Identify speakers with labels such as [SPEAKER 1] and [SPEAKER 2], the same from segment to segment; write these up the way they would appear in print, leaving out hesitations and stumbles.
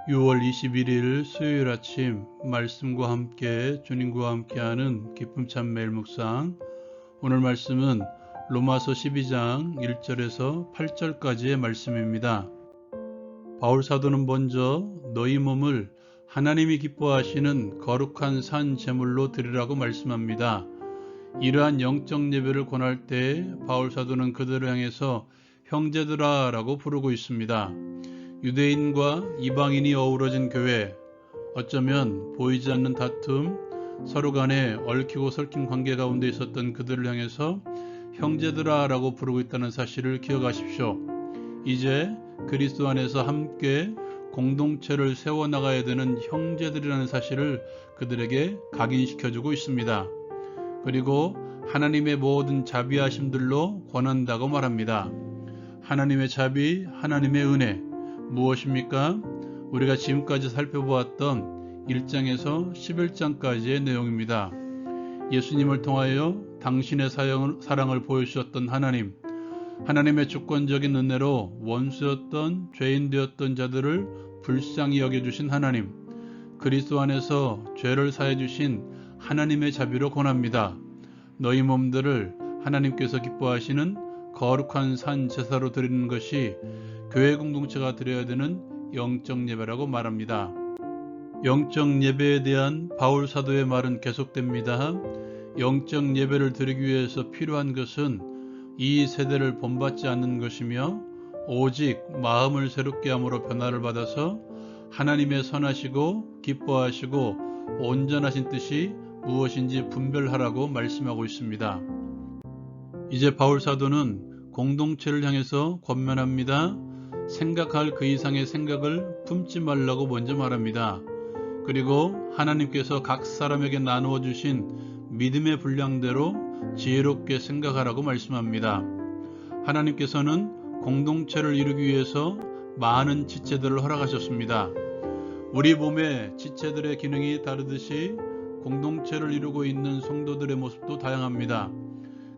[SPEAKER 1] 6월 21일 수요일 아침 말씀과 함께 주님과 함께하는 기쁨 참 매일 묵상. 오늘 말씀은 로마서 12장 1절에서 8절까지의 말씀입니다. 바울 사도는 먼저 너희 몸을 하나님이 기뻐하시는 거룩한 산 제물로 드리라고 말씀합니다. 이러한 영적 예배를 권할 때 바울 사도는 그들을 향해서 형제들아 라고 부르고 있습니다. 유대인과 이방인이 어우러진 교회, 어쩌면 보이지 않는 다툼, 서로 간에 얽히고 설킨 관계 가운데 있었던 그들을 향해서 형제들아 라고 부르고 있다는 사실을 기억하십시오. 이제 그리스도 안에서 함께 공동체를 세워나가야 되는 형제들이라는 사실을 그들에게 각인시켜주고 있습니다. 그리고 하나님의 모든 자비하심들로 권한다고 말합니다. 하나님의 자비, 하나님의 은혜, 무엇입니까? 우리가 지금까지 살펴보았던 1장에서 11장까지의 내용입니다. 예수님을 통하여 당신의 사랑을 보여주셨던 하나님, 하나님의 주권적인 은혜로 원수였던 죄인 되었던 자들을 불쌍히 여겨주신 하나님, 그리스도 안에서 죄를 사해 주신 하나님의 자비로 권합니다. 너희 몸들을 하나님께서 기뻐하시는 거룩한 산 제사로 드리는 것이 교회 공동체가 드려야 되는 영적 예배라고 말합니다. 영적 예배에 대한 바울 사도의 말은 계속됩니다. 영적 예배를 드리기 위해서 필요한 것은 이 세대를 본받지 않는 것이며 오직 마음을 새롭게 함으로 변화를 받아서 하나님의 선하시고 기뻐하시고 온전하신 뜻이 무엇인지 분별하라고 말씀하고 있습니다. 이제 바울 사도는 공동체를 향해서 권면합니다. 생각할 그 이상의 생각을 품지 말라고 먼저 말합니다. 그리고 하나님께서 각 사람에게 나누어 주신 믿음의 분량대로 지혜롭게 생각하라고 말씀합니다. 하나님께서는 공동체를 이루기 위해서 많은 지체들을 허락하셨습니다. 우리 몸의 지체들의 기능이 다르듯이 공동체를 이루고 있는 성도들의 모습도 다양합니다.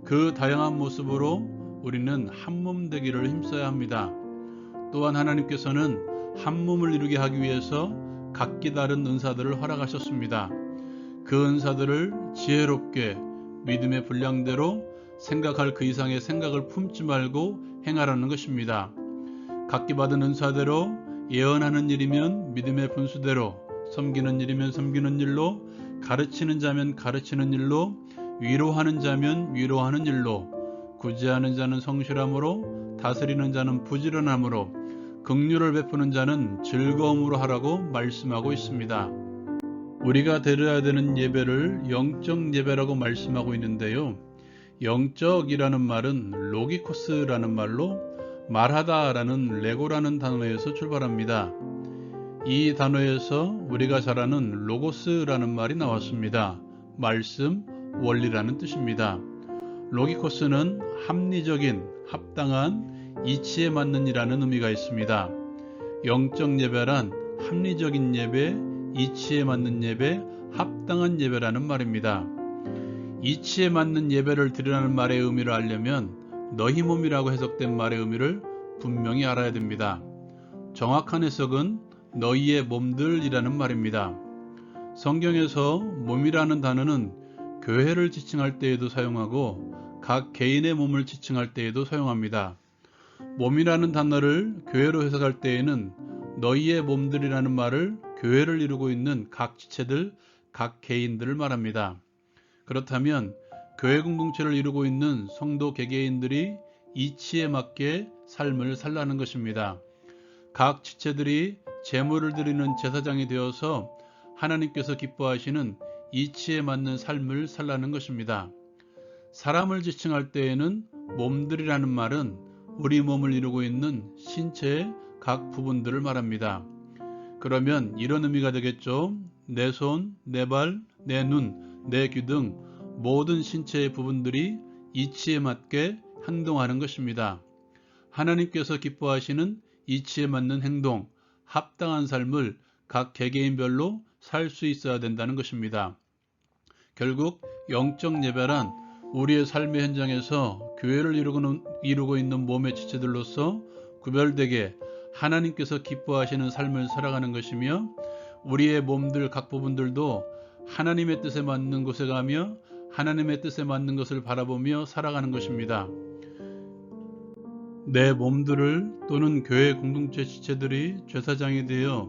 [SPEAKER 1] 그 다양한 모습으로 우리는 한 몸 되기를 힘써야 합니다. 또한 하나님께서는 한 몸을 이루게 하기 위해서 각기 다른 은사들을 허락하셨습니다. 그 은사들을 지혜롭게 믿음의 분량대로 생각할 그 이상의 생각을 품지 말고 행하라는 것입니다. 각기 받은 은사대로 예언하는 일이면 믿음의 분수대로, 섬기는 일이면 섬기는 일로, 가르치는 자면 가르치는 일로, 위로하는 자면 위로하는 일로, 구제하는 자는 성실함으로, 다스리는 자는 부지런함으로, 긍휼을 베푸는 자는 즐거움으로 하라고 말씀하고 있습니다. 우리가 드려야 되는 예배를 영적 예배라고 말씀하고 있는데요. 영적이라는 말은 로기코스라는 말로 말하다라는 레고라는 단어에서 출발합니다. 이 단어에서 우리가 잘 아는 로고스라는 말이 나왔습니다. 말씀, 원리라는 뜻입니다. 로기코스는 합리적인, 합당한, 이치에 맞는 이라는 의미가 있습니다. 영적 예배란 합리적인 예배, 이치에 맞는 예배, 합당한 예배라는 말입니다. 이치에 맞는 예배를 드리라는 말의 의미를 알려면 너희 몸이라고 해석된 말의 의미를 분명히 알아야 됩니다. 정확한 해석은 너희의 몸들이라는 말입니다. 성경에서 몸이라는 단어는 교회를 지칭할 때에도 사용하고 각 개인의 몸을 지칭할 때에도 사용합니다. 몸이라는 단어를 교회로 해석할 때에는 너희의 몸들이라는 말을 교회를 이루고 있는 각 지체들, 각 개인들을 말합니다. 그렇다면 교회 공동체를 이루고 있는 성도 개개인들이 이치에 맞게 삶을 살라는 것입니다. 각 지체들이 제물을 드리는 제사장이 되어서 하나님께서 기뻐하시는 이치에 맞는 삶을 살라는 것입니다. 사람을 지칭할 때에는 몸들이라는 말은 우리 몸을 이루고 있는 신체의 각 부분들을 말합니다. 그러면 이런 의미가 되겠죠. 내 손, 내 발, 내 눈, 내 귀 등 모든 신체의 부분들이 이치에 맞게 행동하는 것입니다. 하나님께서 기뻐하시는 이치에 맞는 행동, 합당한 삶을 각 개개인별로 살 수 있어야 된다는 것입니다. 결국 영적 예배란 우리의 삶의 현장에서 교회를 이루고 있는 몸의 지체들로서 구별되게 하나님께서 기뻐하시는 삶을 살아가는 것이며, 우리의 몸들 각 부분들도 하나님의 뜻에 맞는 곳에 가며 하나님의 뜻에 맞는 것을 바라보며 살아가는 것입니다. 내 몸들을 또는 교회 공동체 지체들이 제사장이 되어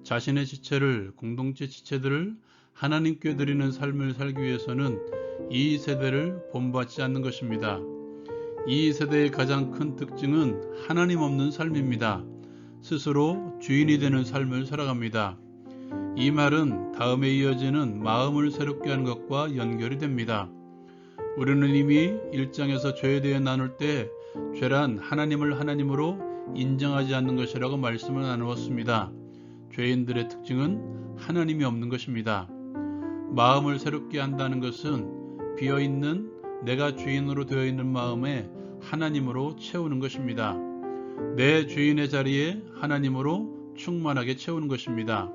[SPEAKER 1] 자신의 지체를, 공동체 지체들을 하나님께 드리는 삶을 살기 위해서는 이 세대를 본받지 않는 것입니다. 이 세대의 가장 큰 특징은 하나님 없는 삶입니다. 스스로 주인이 되는 삶을 살아갑니다. 이 말은 다음에 이어지는 마음을 새롭게 하는 것과 연결이 됩니다. 우리는 이미 1장에서 죄에 대해 나눌 때 죄란 하나님을 하나님으로 인정하지 않는 것이라고 말씀을 나누었습니다. 죄인들의 특징은 하나님이 없는 것입니다. 마음을 새롭게 한다는 것은 비어있는 내가 주인으로 되어 있는 마음에 하나님으로 채우는 것입니다. 내 주인의 자리에 하나님으로 충만하게 채우는 것입니다.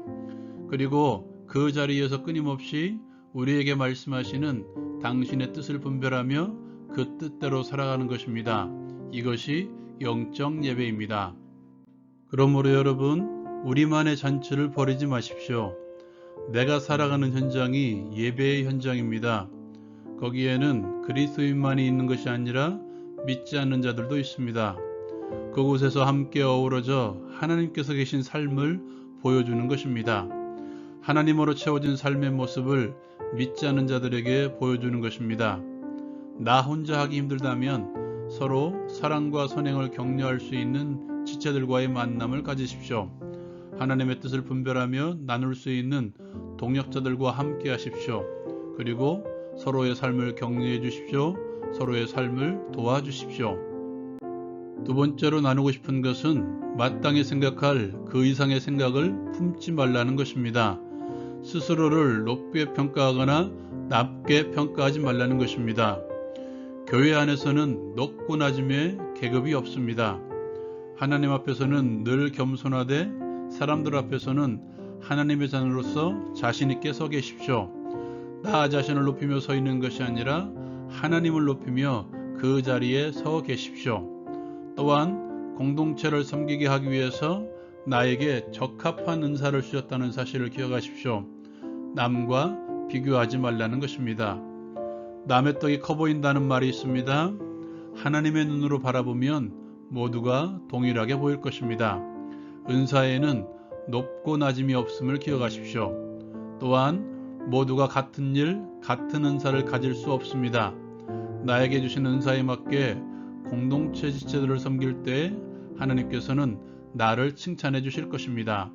[SPEAKER 1] 그리고 그 자리에서 끊임없이 우리에게 말씀하시는 당신의 뜻을 분별하며 그 뜻대로 살아가는 것입니다. 이것이 영적 예배입니다. 그러므로 여러분, 우리만의 잔치를 벌이지 마십시오. 내가 살아가는 현장이 예배의 현장입니다. 거기에는 그리스도인만이 있는 것이 아니라 믿지 않는 자들도 있습니다. 그곳에서 함께 어우러져 하나님께서 계신 삶을 보여주는 것입니다. 하나님으로 채워진 삶의 모습을 믿지 않는 자들에게 보여주는 것입니다. 나 혼자 하기 힘들다면 서로 사랑과 선행을 격려할 수 있는 지체들과의 만남을 가지십시오. 하나님의 뜻을 분별하며 나눌 수 있는 동역자들과 함께 하십시오. 그리고 서로의 삶을 격려해 주십시오. 서로의 삶을 도와주십시오. 두 번째로 나누고 싶은 것은 마땅히 생각할 그 이상의 생각을 품지 말라는 것입니다. 스스로를 높게 평가하거나 낮게 평가하지 말라는 것입니다. 교회 안에서는 높고 낮음의 계급이 없습니다. 하나님 앞에서는 늘 겸손하되 사람들 앞에서는 하나님의 자녀로서 자신 있게 서 계십시오. 나 자신을 높이며 서 있는 것이 아니라 하나님을 높이며 그 자리에 서 계십시오. 또한 공동체를 섬기게 하기 위해서 나에게 적합한 은사를 주셨다는 사실을 기억하십시오. 남과 비교하지 말라는 것입니다. 남의 떡이 커 보인다는 말이 있습니다. 하나님의 눈으로 바라보면 모두가 동일하게 보일 것입니다. 은사에는 높고 낮음이 없음을 기억하십시오. 또한 모두가 같은 일, 같은 은사를 가질 수 없습니다. 나에게 주신 은사에 맞게 공동체 지체들을 섬길 때 하나님께서는 나를 칭찬해 주실 것입니다.